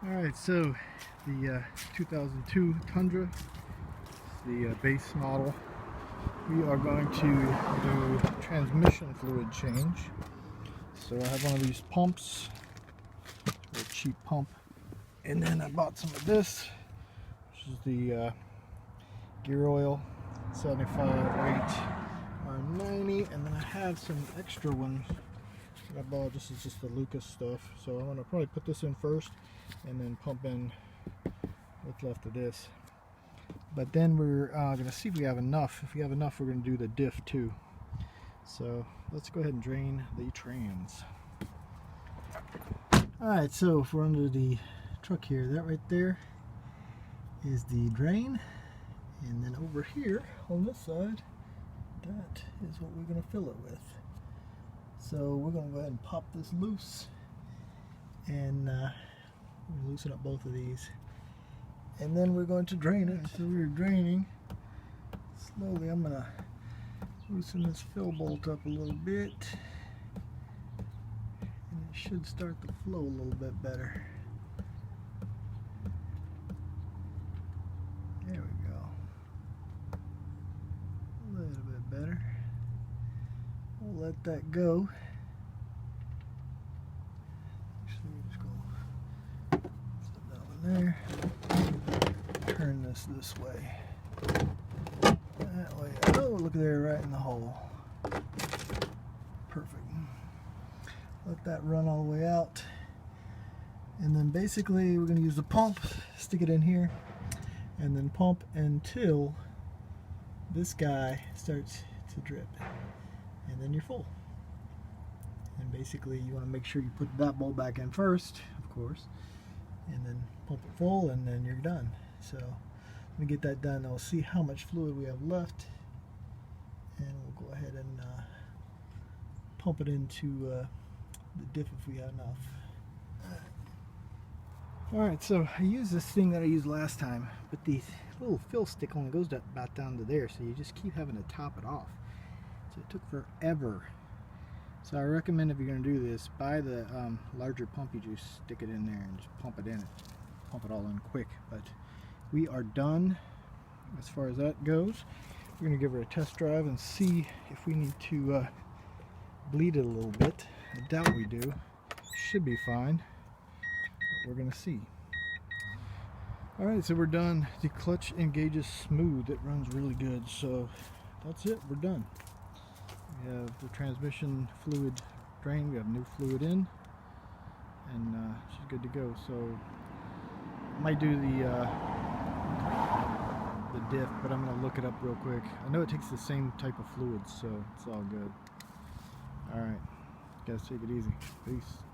Alright, so the 2002 Tundra, the base model, we are going to do transmission fluid change. So I have one of these pumps, a cheap pump, and then I bought some of this, which is the gear oil, 75 weight R90, and then I have some extra ones that I bought. This is just the Lucas stuff, so I'm going to probably put this in first and then pump in what's left of this. But then we're going to see if we have enough. If we have enough, we're going to do the diff too. So let's go ahead and drain the trans. Alright, so if we're under the truck here, that right there is the drain. And then over here on this side, that is what we're going to fill it with. So we're going to go ahead and pop this loose and loosen up both of these, and then we're going to drain it. So we're draining slowly. I'm going to loosen this fill bolt up a little bit, and it should start to flow a little bit better. There we go. A little bit better. We'll let that go. There. Turn this way. That way. Oh, look there, right in the hole. Perfect. Let that run all the way out. And then basically we're going to use the pump, stick it in here, and then pump until this guy starts to drip. And then you're full. And basically you want to make sure you put that bowl back in first, of course, and then pump it full, and then you're done. So let me get that done. I'll see how much fluid we have left, and we'll go ahead and pump it into the diff if we have enough. Alright, so I use this thing that I used last time, but the little fill stick only goes about down to there, so you just keep having to top it off. So it took forever. So I recommend, if you're going to do this, buy the larger pump. You just stick it in there and just pump it in. Pump it all in quick. But we are done as far as that goes. We're going to give her a test drive and see if we need to bleed it a little bit. I doubt we do. Should be fine. But we're going to see. Alright, so we're done. The clutch engages smooth. It runs really good. So that's it. We're done. We have the transmission fluid drain, we have new fluid in, and she's good to go. So I might do the diff, but I'm going to look it up real quick. I know it takes the same type of fluid, so it's all good. Alright, guys, take it easy. Peace.